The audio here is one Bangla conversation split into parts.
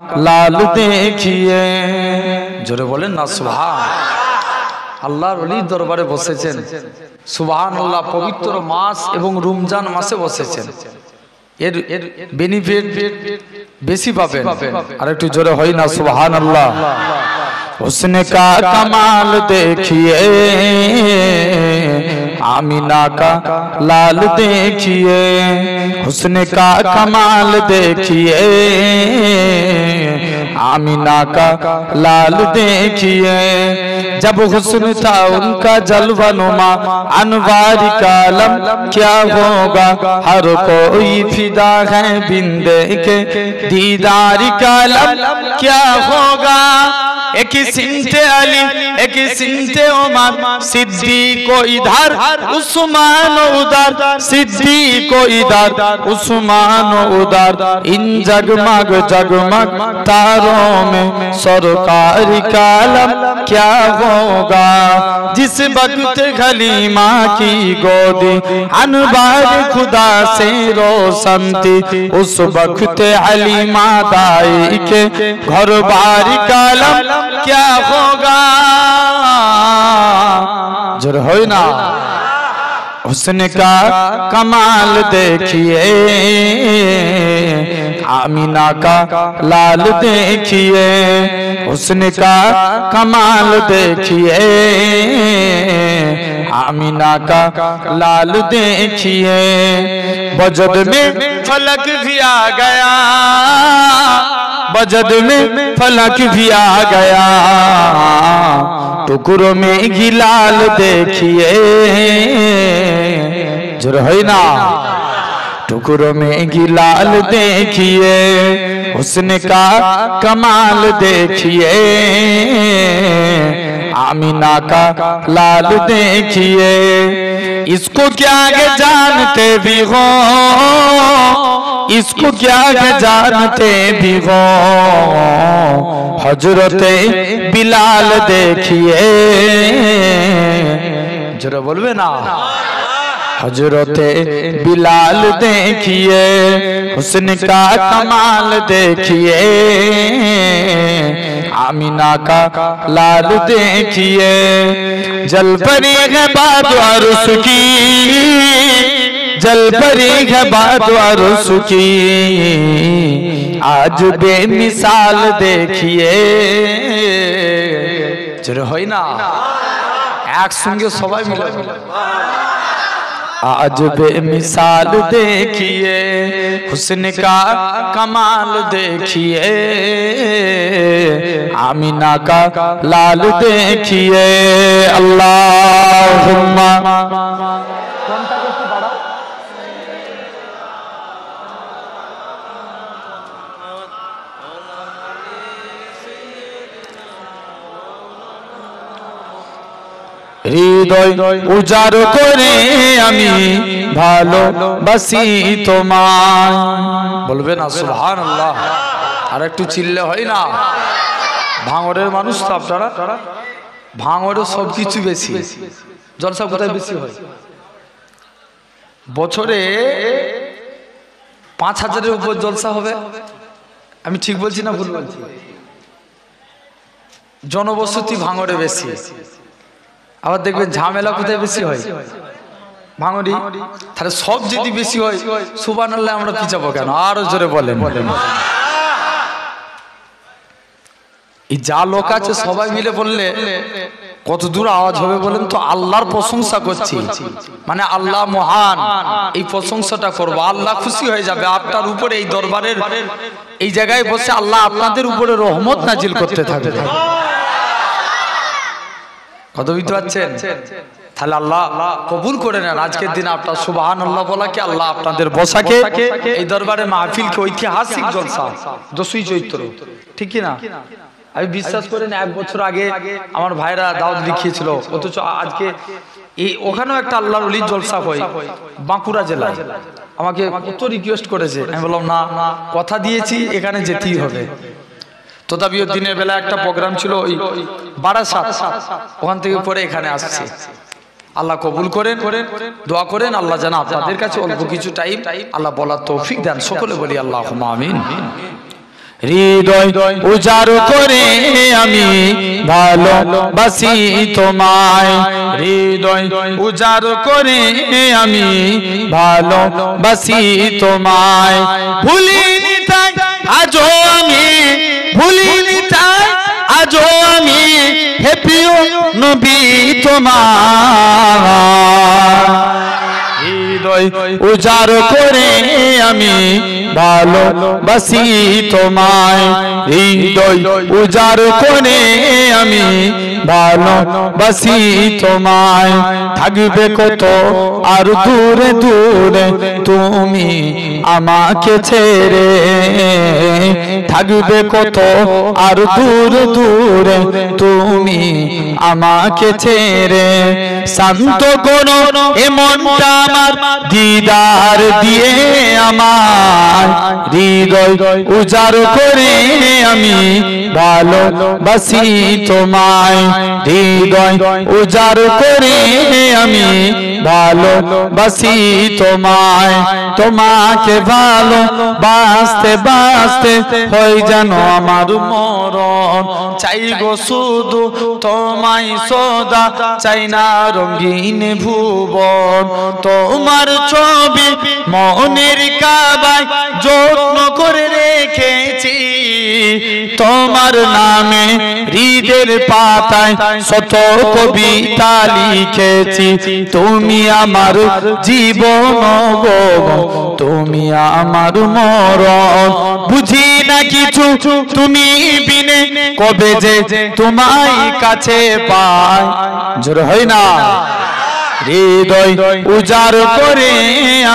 লাল দেখিয়ে জোরে বলেন না সুবহান। আল্লাহর ওলির দরবারে বসেছেন, সুবহানাল্লাহ। পবিত্র মাস এবং রমজান মাসে বসেছেন, এর বেনিফিট বেশি পাবেন। আর একটু জোরে হয় না সুবহানাল্লাহ। हुस्न का कमाल देखिए, आमीना का लाल देखिए, हुस्न का कमाल देखिए, आमीना का लाल देखिए। जब हुस्न था उनका जलवानुमा, अनवार का आलम क्या होगा, हर कोई फिदा है बिन देखे दीदार का आलम क्या होगा। एक सिंते अली एक सिंते उमर, सिद्दीक को इधर उस्मान उधर, सिद्दीक को इधर उस्मान उधर। इन जगमग जगमग तारों में सरकार का आलम क्या होगा। जिस वक्त खलीमा की गोदी अनवार खुदा से रोशन थी, उस वक्त हलीमा दाई के घर बार का आलम क्या होगा। जोर हो ना। हुस्न का कमाल देखिए, आमीना का लाल देखिए, हुस्न का कमाल देखिए, आमीना का लाल देखिए। बजद में फलक भी आ गया, बजद में फलक भी आ गया, टुकड़ों में गिलाल देखिए। जोर है ना। टुकड़ों में गिलाल देखिए, हुस्न का कमाल देखिए, आमीना का लाल देखिए। इसको क्या जानते भी हो, इसको क्या जानते भी हो, हजरते बिलाल देखिए। जरा बोलबे ना। हजरते बिलाल देखिए, हुस्न का कमाल देखिए, आमीना का लाल देखिए। जल परी है बात अरस की, जल परी है बात अरस की, आज बेमिसाल देखिए। जरा হয় না একসঙ্গে সবাই মিলে आज बेमिसाल देखिए, हुस्न का कमाल देखिए, आमीना का लाल देखिए। अल्लाहुम्मा হৃদয় উজাড় করে আমি ভালোবাসি তোমায়। বলবে না সুবহানাল্লাহ। আর একটু চিল্লে হয় না। ভাঙড়ের মানুষ তো আপনারা, ভাঙড়ে সবকিছু বেশি। জলসা কোথায় বেশি হয়? বছরে 5000-এর উপর জলসা হবে। আমি ঠিক বলছি না ভুল বলছি? জনবসতি ভাঙড়ে বেশি। আবার দেখবেন ঝামেলা কোথায় বেশি হয়? ভাঙড়ি। তাহলে সব যদি বেশি হয়, সুবহানাল্লাহ আমরা পিছাবো কেন? আরো জোরে বলেন। এই যা লোক আছে সবাই মিলে বললে কত দূর আওয়াজ হবে বলেন তো? আল্লাহর প্রশংসা করছি, মানে আল্লাহ মহান, এই প্রশংসাটা করবো। আল্লাহ খুশি হয়ে যাবে আপনার উপরে। এই দরবারের এই জায়গায় বসে আল্লাহ আপনাদের উপরে রহমত নাজিল করতে থাকবে। কত বুঝতে পারছেন? তাহলে আল্লাহ কবুল করে নেন আজকের দিনে আপনার সুবহানাল্লাহ বলাকে, আল্লাহ আপনাদের বসাকে, এই দরবারে মাহফিলকে ঐতিহাসিক জলসা 10ই চৈত্র, ঠিক কি না? আমি বিশ্বাস করেন 1 বছর আগে আমার ভাইরা দাওয়াত লিখিয়েছিল, অথচ আজকে এই ওখানেও একটা আল্লাহর ওলির জলসা হয় বাঁকুড়া জেলায়। আমাকে কত রিকোয়েস্ট করেছে, আমি বললাম না, কথা দিয়েছি এখানে যেতেই হবে। তথাপিও দিনের বেলা একটা প্রোগ্রাম ছিল ওই বারাসাত, ওখান থেকে পরে এখানে আসছে। আল্লাহ কবুল করেন, দোয়া করেন আল্লাহ যেন আপনাদের কাছে অল্প কিছু টাইম আল্লাহ বলার তৌফিক দেন। সকলে বলি আল্লাহুম্মা আমিন। হৃদয় উজাড় করে আমি ভালোবাসি তোমায়, হৃদয় উজাড় করে আমি ভালোবাসি তোমায়। ভুলিনি তাই আজও আমি, ভুলিনি তাই আজও আমি, হে প্রিয় নবী তোমার। হৃদয় উজাড় করে আমি ভালোবাসি তোমায়, হৃদয় উজাড় করে আমি ভালোবাসি তোমায়। থাকবে কত আর দূরে দূরে তুমি আমাকে ছেড়ে, থাকবে কত আর দূরে দূরে তুমি আমাকে ছেড়ে। শান্ত করো এ মনটা আমার, দিদার দিয়ে আমার, হৃদয় উজাড় করে আমি ভালোবাসি তোমায়, হৃদয় উজাড় করে আমি ভালোবাসি তোমায়। তোমাকে ভালোবাসতে বাসতে হয়ে যেন আমার মরণ, চাই গো শুধু তোমায় সদা, চাই না রঙিন ভুবন। তোমার ছবি মনের কাবায় যত্ন করে রেখেছি, তোমার নামে হৃদের পাতায় শত কবিতা লিখেছি। তুমি আমার জীবন গো, তুমি আমার মরণ, বুঝি না কিছু তুমি বিনে, কবে যে তোমায় কাছে পাই। জোর হয় না। হৃদয় উজাড় করে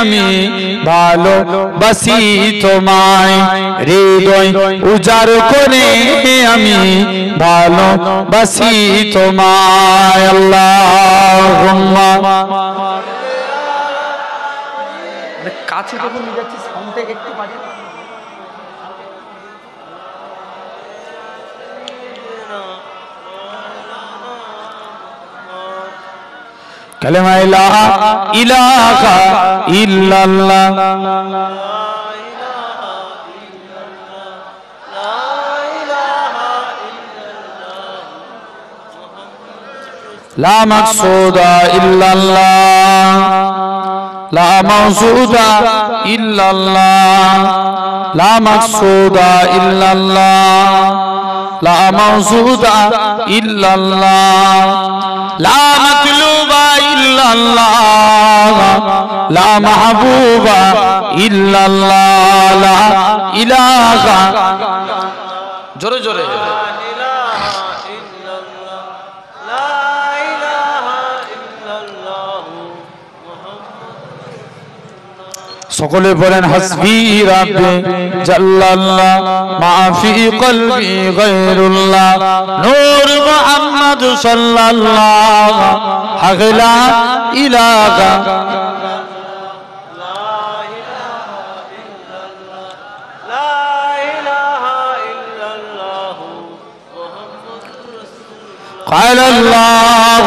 আমি ভালোবাসি তোমায়, হৃদয় উজাড় করে আমি ভালোবাসি তোমায়। আল্লাহুম্মা কাছে যখন নিয়ে যাচ্ছি সাউন্ড থেকে একটু বাজে। কালেমা লা ইলাহা ইল্লাল্লাহ, লা মাকসুদা ইল্লাল্লাহ, লা মাওজুদা ইল্লাল্লাহ, লা মাকসুদা ইল্লাল্লাহ, লা মাওজুদা ইল্লাল্লাহ, লা মাতলুবা ইল্লাল্লাহ, লা মাহবুবা ইল্লাল্লাহ, লা ইলাহা। জোরে জোরে সকলে বলেন হাসবি রাব্বি জাল্লাল্লাহ মা ফি কলবি গায়রুল্লাহ, নূর মুহাম্মদ সাল্লাল্লাহ, হক লা ইলাহা قال الله